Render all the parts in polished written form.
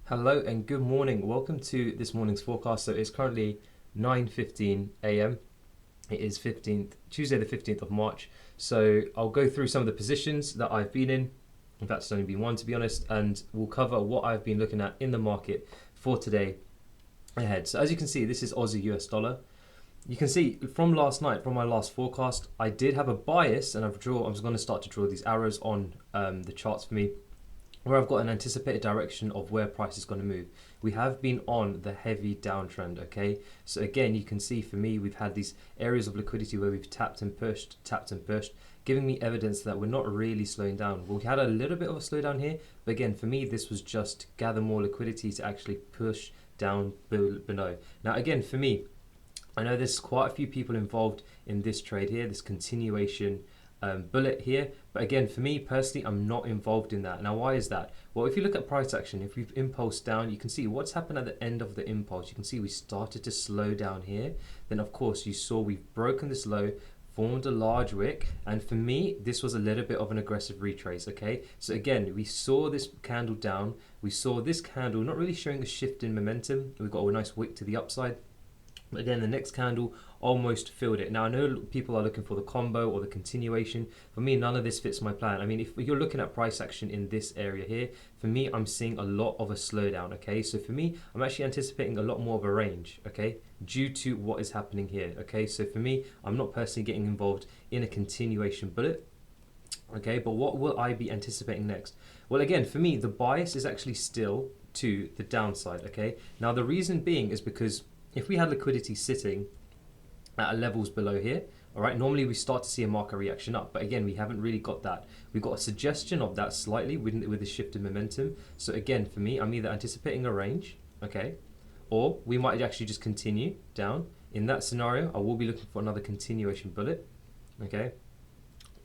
Hello and good morning. Welcome to this morning's forecast. So it's currently 9:15 a.m. It is Tuesday the 15th of March. So I'll go through some of the positions that I've been in. In fact, it's only been one to be honest, and we'll cover what I've been looking at in the market for today ahead. So as you can see, this is Aussie US dollar. You can see from last night, from my last forecast, I did have a bias, and I'm just going to start to draw these arrows on the charts for me, where I've got an anticipated direction of where price is going to move. We have been on the heavy downtrend, okay? So again, you can see for me, we've had these areas of liquidity where we've tapped and pushed, giving me evidence that we're not really slowing down. We had a little bit of a slowdown here, but again, for me, this was just to gather more liquidity to actually push down below. Now, again, for me, I know there's quite a few people involved in this trade here, this continuation bullet here, but again, for me personally, I'm not involved in that. Now, why is that? Well, if you look at price action, if we've impulsed down, you can see what's happened at the end of the impulse. You can see we started to slow down here. Then of course you saw we've broken this low, formed a large wick, and for me this was a little bit of an aggressive retrace. Okay, so again, we saw this candle down, we saw this candle not really showing a shift in momentum. We've got a nice wick to the upside. Again, the next candle almost filled it. Now, I know people are looking for the combo or the continuation. For me, none of this fits my plan. I mean, if you're looking at price action in this area here, for me, I'm seeing a lot of a slowdown, okay? So for me, I'm actually anticipating a lot more of a range, okay? Due to what is happening here, okay? So for me, I'm not personally getting involved in a continuation bullet, okay? But what will I be anticipating next? Well, again, for me, the bias is actually still to the downside, okay? Now, the reason being is because if we had liquidity sitting at levels below here, all right, normally we start to see a market reaction up, but again, we haven't really got that. We've got a suggestion of that slightly with the shift in momentum. So again, for me, I'm either anticipating a range, okay, or we might actually just continue down. In that scenario, I will be looking for another continuation bullet, okay,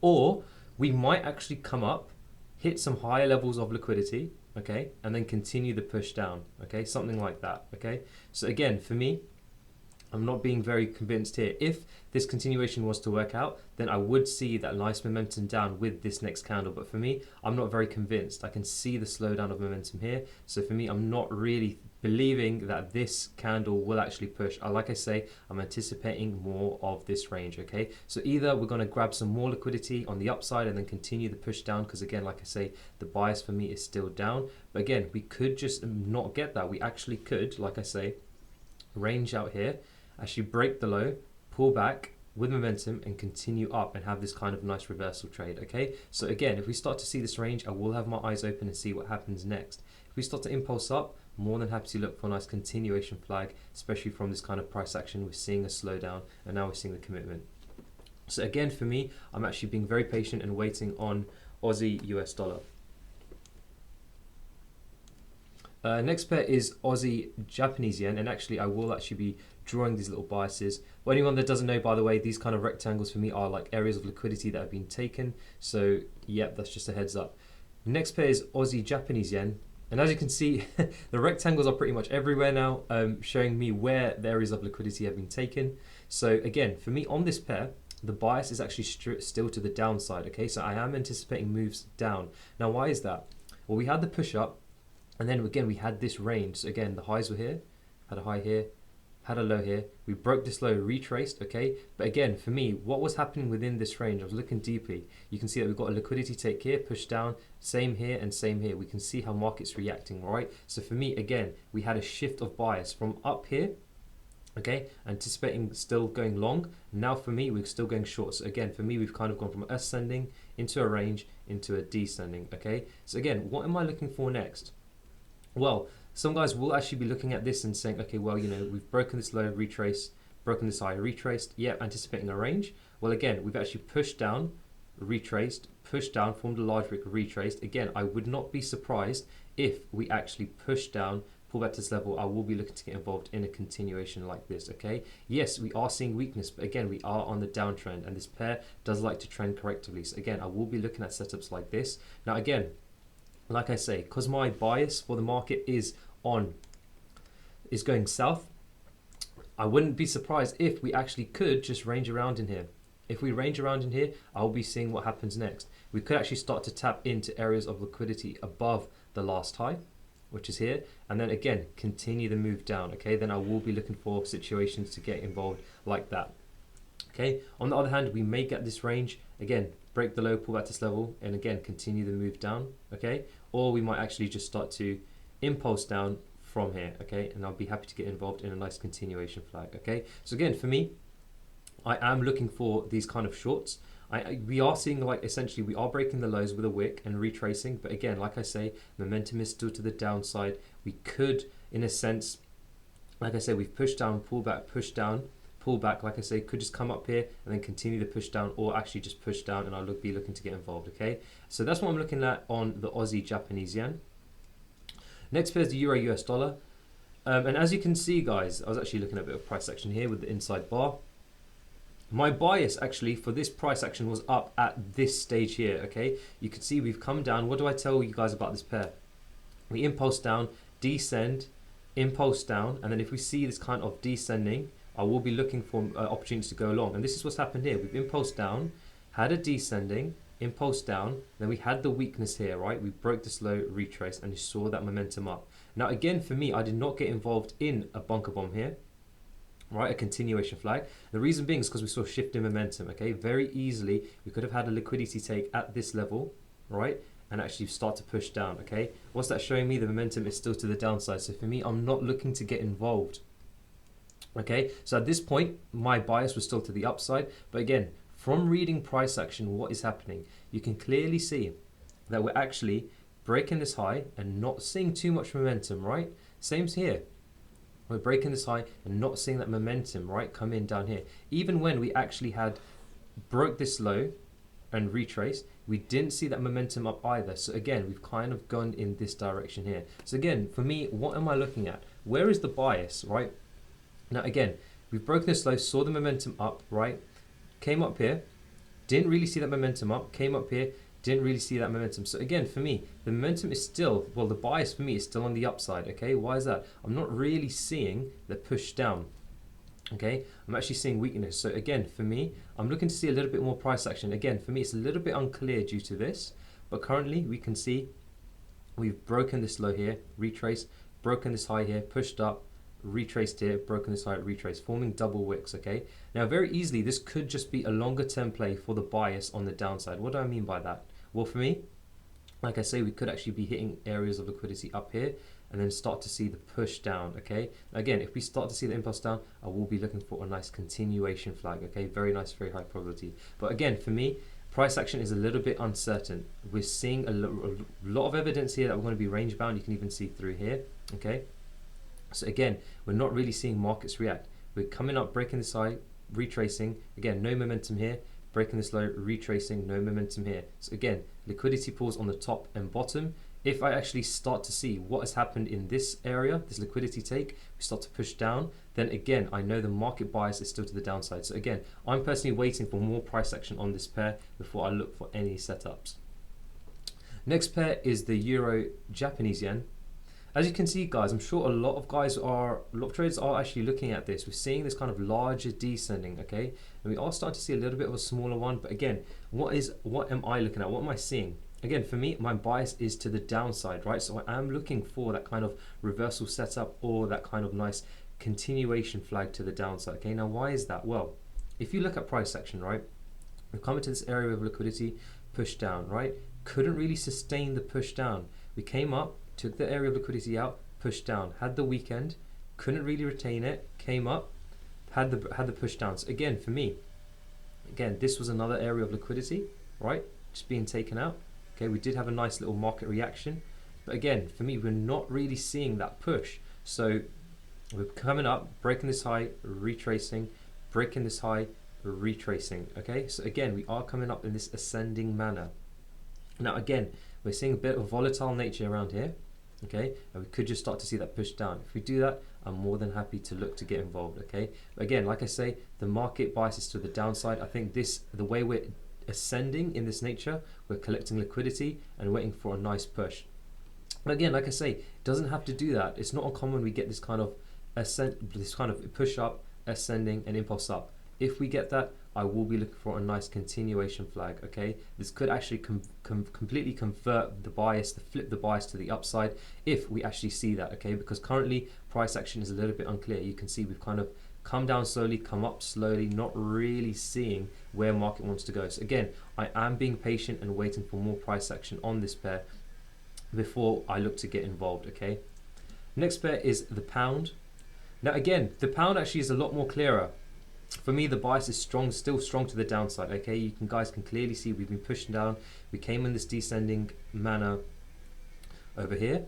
or we might actually come up, hit some higher levels of liquidity, okay, and then continue the push down, okay, something like that, okay. So again, for me, I'm not being very convinced here. If this continuation was to work out, then I would see that nice momentum down with this next candle. But for me, I'm not very convinced. I can see the slowdown of momentum here. So for me, I'm not really believing that this candle will actually push. Like I say, I'm anticipating more of this range, okay? So either we're going to grab some more liquidity on the upside and then continue the push down, because again, like I say, the bias for me is still down. But again, we could just not get that. We actually could, like I say, range out here, actually break the low, pull back with momentum and continue up and have this kind of nice reversal trade, okay? So again, if we start to see this range, I will have my eyes open and see what happens next. If we start to impulse up, more than happy to look for a nice continuation flag, especially from this kind of price action. We're seeing a slowdown and now we're seeing the commitment. So again, for me, I'm actually being very patient and waiting on Aussie US dollar. Next pair is Aussie Japanese Yen, and actually I will actually be drawing these little biases. For anyone that doesn't know, by the way, these kind of rectangles for me are like areas of liquidity that have been taken. So yep, that's just a heads up. Next pair is Aussie Japanese Yen, and as you can see, the rectangles are pretty much everywhere now, showing me where the areas of liquidity have been taken. So again, for me on this pair, the bias is actually still to the downside, okay? So I am anticipating moves down. Now, why is that? Well, we had the push up, and then again, we had this range. So again, the highs were here, had a high here, had a low here. We broke this low, retraced, okay? But again, for me, what was happening within this range, I was looking deeply. You can see that we've got a liquidity take here, push down, same here and same here. We can see how market's reacting, right? So for me, again, we had a shift of bias from up here, okay, anticipating still going long. Now for me, we're still going short. So again, for me, we've kind of gone from ascending into a range into a descending, okay? So again, what am I looking for next? Well, some guys will actually be looking at this and saying, okay, well, you know, we've broken this low, retraced, broken this high, retraced. Yeah, anticipating a range. Well, again, we've actually pushed down, retraced, pushed down, formed a large wick, retraced. Again, I would not be surprised if we actually push down, pull back to this level. I will be looking to get involved in a continuation like this, okay? Yes, we are seeing weakness, but again, we are on the downtrend, and this pair does like to trend correctively. So again, I will be looking at setups like this. Now, again, like I say, because my bias for the market is going south, I wouldn't be surprised if we actually could just range around in here. If we range around in here, I'll be seeing what happens next. We could actually start to tap into areas of liquidity above the last high, which is here, and then again continue the move down. Okay, then I will be looking for situations to get involved like that. Okay, on the other hand, we may get this range again, break the low, pull back to this level, and again continue the move down. Okay, or we might actually just start to impulse down from here. Okay, and I'll be happy to get involved in a nice continuation flag. Okay, so again, for me, I am looking for these kind of shorts. We are seeing, like, essentially we are breaking the lows with a wick and retracing, but again, like I say, momentum is still to the downside. We could, in a sense, like I say, we've pushed down, pull back, push down, pull back, like I say, could just come up here and then continue the push down, or actually just push down, and I'll be looking to get involved. Okay, so that's what I'm looking at on the Aussie Japanese Yen. Next pair is the Euro US dollar, and as you can see, guys, I was actually looking at a bit of price action here with the inside bar. My bias actually for this price action was up at this stage here. Okay, you can see we've come down. What do I tell you guys about this pair? We impulse down, descend, impulse down, and then if we see this kind of descending, I will be looking for opportunities to go along. And this is what's happened here. We've impulsed down, had a descending, impulse down, then we had the weakness here, right? We broke this low, retrace, and you saw that momentum up. Now again, for me, I did not get involved in a bunker bomb here, right? A continuation flag. The reason being is because we saw a shift in momentum. Okay, very easily we could have had a liquidity take at this level, right, and actually start to push down. Okay, what's that showing me? The momentum is still to the downside. So for me, I'm not looking to get involved. Okay, so at this point my bias was still to the upside, but again, from reading price action, what is happening, you can clearly see that we're actually breaking this high and not seeing too much momentum, right? Same's here. We're breaking this high and not seeing that momentum, right, come in down here. Even when we actually had broke this low and retraced, we didn't see that momentum up either. So again, we've kind of gone in this direction here. So again, for me, what am I looking at? Where is the bias, right? Now again, we've broken this low, saw the momentum up, right? Came up here, didn't really see that momentum up, came up here, didn't really see that momentum. So again, for me, the momentum is still, well, the bias for me is still on the upside. Okay, why is that? I'm not really seeing the push down. Okay, I'm actually seeing weakness. So again, for me, I'm looking to see a little bit more price action. Again, for me, it's a little bit unclear due to this, but currently we can see we've broken this low here, retraced, broken this high here, pushed up, retraced here, broken this high, retraced, forming double wicks. Okay, now very easily this could just be a longer term play for the bias on the downside. What do I mean by that? Well, for me, like I say, we could actually be hitting areas of liquidity up here and then start to see the push down. Okay, again, if we start to see the impulse down, I will be looking for a nice continuation flag. Okay, very nice, very high probability. But again, for me, price action is a little bit uncertain. We're seeing a lot of evidence here that we're going to be range bound. You can even see through here. Okay, so again, we're not really seeing markets react. We're coming up, breaking this high, retracing. Again, no momentum here. Breaking this low, retracing, no momentum here. So again, liquidity pools on the top and bottom. If I actually start to see what has happened in this area, this liquidity take, we start to push down, then again, I know the market bias is still to the downside. So again, I'm personally waiting for more price action on this pair before I look for any setups. Next pair is the Euro Japanese Yen. As you can see, guys, I'm sure a lot of traders are actually looking at this. We're seeing this kind of larger descending, okay? And we are starting to see a little bit of a smaller one, but again, what am I looking at? What am I seeing? Again, for me, my bias is to the downside, right? So I am looking for that kind of reversal setup or that kind of nice continuation flag to the downside, okay? Now, why is that? Well, if you look at price action, right? We've come into this area of liquidity, push down, right? Couldn't really sustain the push down. We came up, took the area of liquidity out, pushed down, had the weekend, couldn't really retain it, came up, had the push down. So again, for me, again, this was another area of liquidity, right? Just being taken out. Okay, we did have a nice little market reaction, but again, for me, we're not really seeing that push. So we're coming up, breaking this high, retracing, breaking this high, retracing. Okay, so again, we are coming up in this ascending manner. Now again, we're seeing a bit of volatile nature around here, okay, and we could just start to see that push down. If we do that, I'm more than happy to look to get involved, okay. But again, like I say, the market bias is to the downside. I think the way we're ascending in this nature, we're collecting liquidity and waiting for a nice push. But again, like I say, it doesn't have to do that. It's not uncommon we get this kind of push up, ascending and impulse up. If we get that, I will be looking for a nice continuation flag, okay? This could actually completely convert the bias, flip the bias to the upside if we actually see that, okay? Because currently price action is a little bit unclear. You can see we've kind of come down slowly, come up slowly, not really seeing where market wants to go. So again, I am being patient and waiting for more price action on this pair before I look to get involved, okay? Next pair is the pound. Now again, the pound actually is a lot more clearer. For me, the bias is strong, still strong to the downside, okay? You guys can clearly see we've been pushing down. We came in this descending manner over here,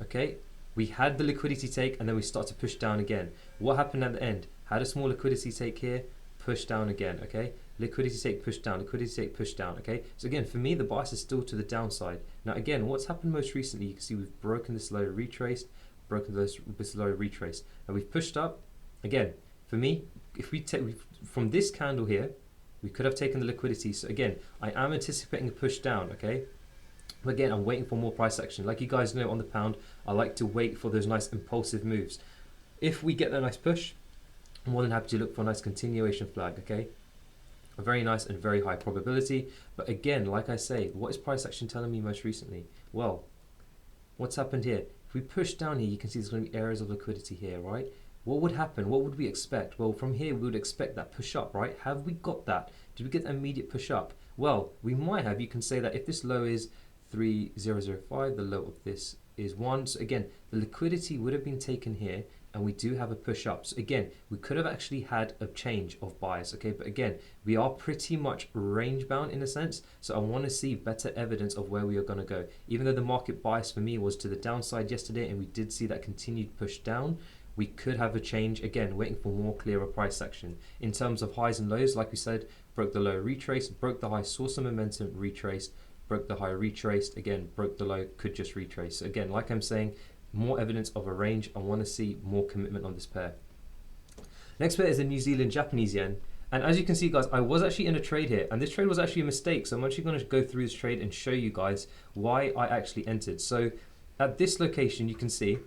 okay? We had the liquidity take and then we start to push down again. What happened at the end? Had a small liquidity take here, push down again, okay? Liquidity take, push down, liquidity take, push down, okay? So again, for me, the bias is still to the downside. Now again, what's happened most recently, you can see we've broken this low, retraced, broken this low, retraced. And we've pushed up. Again, for me, if we take from this candle here, we could have taken the liquidity. So again, I am anticipating a push down, okay? But again, I'm waiting for more price action. Like you guys know on the pound, I like to wait for those nice impulsive moves. If we get that nice push, I'm more than happy to look for a nice continuation flag, okay? A very nice and very high probability. But again, like I say, what is price action telling me most recently? Well, what's happened here? If we push down here, you can see there's going to be areas of liquidity here, right? What would happen? What would we expect? Well, from here, we would expect that push up, right? Have we got that? Did we get an immediate push up? Well, we might have. You can say that if this low is 3005, the low of this is 1. So again, the liquidity would have been taken here, and we do have a push up. So again, we could have actually had a change of bias, okay? But again, we are pretty much range bound in a sense. So I want to see better evidence of where we are going to go. Even though the market bias for me was to the downside yesterday, and we did see that continued push down, we could have a change, again, waiting for more clearer price action. In terms of highs and lows, like we said, broke the low, retraced, broke the high, saw some momentum, retraced, broke the high, retraced, again, broke the low, could just retrace. So again, like I'm saying, more evidence of a range. I want to see more commitment on this pair. Next pair is the New Zealand Japanese Yen. And as you can see, guys, I was actually in a trade here, and this trade was actually a mistake. So I'm actually going to go through this trade and show you guys why I actually entered. So at this location, you can see,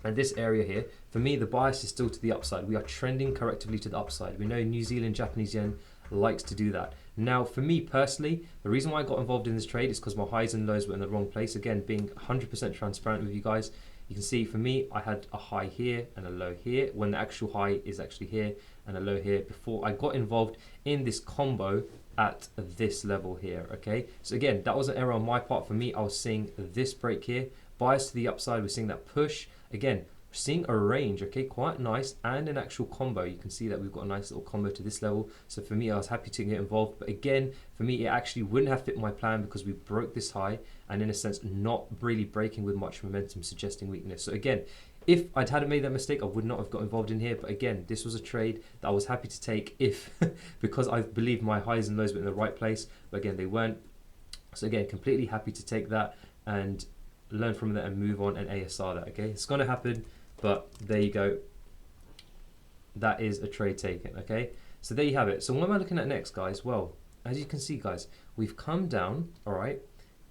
and this area here, for me, the bias is still to the upside. We are trending correctively to the upside. We know New Zealand Japanese Yen likes to do that. Now, for me personally, the reason why I got involved in this trade is because my highs and lows were in the wrong place. Again, being 100% transparent with you guys, you can see for me, I had a high here and a low here, when the actual high is actually here and a low here, before I got involved in this combo at this level here, okay? So again, that was an error on my part. For me, I was seeing this break here, bias to the upside, we're seeing that push. Again, seeing a range, okay, quite nice, and an actual combo. You can see that we've got a nice little combo to this level. So for me, I was happy to get involved. But again, for me, it actually wouldn't have fit my plan because we broke this high and in a sense, not really breaking with much momentum, suggesting weakness. So again, if I'd hadn't made that mistake, I would not have got involved in here. But again, this was a trade that I was happy to take if, because I believe my highs and lows were in the right place. But again, they weren't. So again, completely happy to take that and learn from that and move on and ASR that, okay? It's going to happen, but there you go. That is a trade taken, okay? So there you have it. So what am I looking at next, guys? Well, as you can see, guys, we've come down, all right?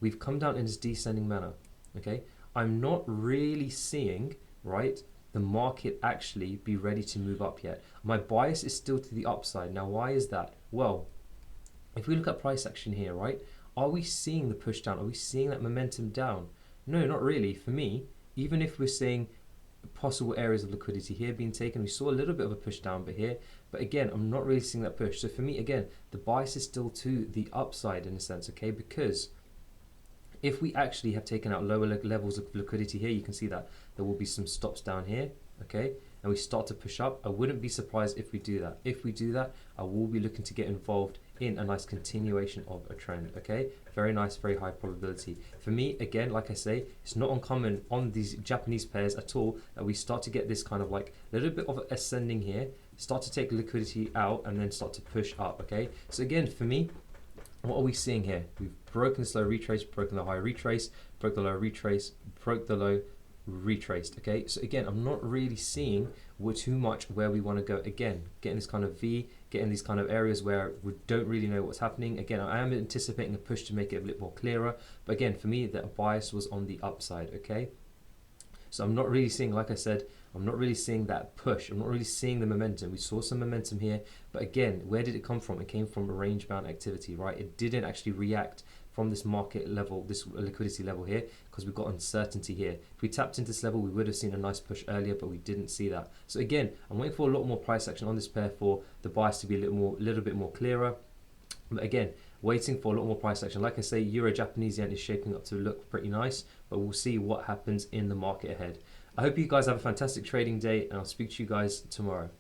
We've come down in this descending manner, okay? I'm not really seeing, right, the market actually be ready to move up yet. My bias is still to the upside. Now, why is that? Well, if we look at price action here, right, are we seeing the push down? Are we seeing that momentum down? No, not really. For me, even if we're seeing possible areas of liquidity here being taken, we saw a little bit of a push down but again, I'm not really seeing that push. So for me, again, the bias is still to the upside in a sense, okay? Because if we actually have taken out lower levels of liquidity here, you can see that there will be some stops down here, okay? And we start to push up. I wouldn't be surprised if we do that. If we do that, I will be looking to get involved in a nice continuation of a trend, okay? Very nice, very high probability. For me, again, like I say, it's not uncommon on these Japanese pairs at all that we start to get this kind of like a little bit of ascending here, start to take liquidity out and then start to push up, okay? So again, for me, what are we seeing here? We've broken this low, retrace, broken the high, retrace, broke the low, retrace, broke the low, retraced, okay? So again, I'm not really seeing too much where we want to go. Again, getting this kind of V, getting these kind of areas where we don't really know what's happening. Again, I am anticipating a push to make it a bit more clearer, but again, for me, the bias was on the upside, okay? So I'm not really seeing, like I said, I'm not really seeing that push. I'm not really seeing the momentum. We saw some momentum here, but again, where did it come from? It came from a range bound activity, right? It didn't actually react from this market level, this liquidity level here, because we've got uncertainty here. If we tapped into this level, we would have seen a nice push earlier, but we didn't see that. So again, I'm waiting for a lot more price action on this pair for the bias to be a little bit more clearer. But again, waiting for a lot more price action. Like I say, Euro Japanese Yen is shaping up to look pretty nice, but we'll see what happens in the market ahead. I hope you guys have a fantastic trading day, and I'll speak to you guys tomorrow.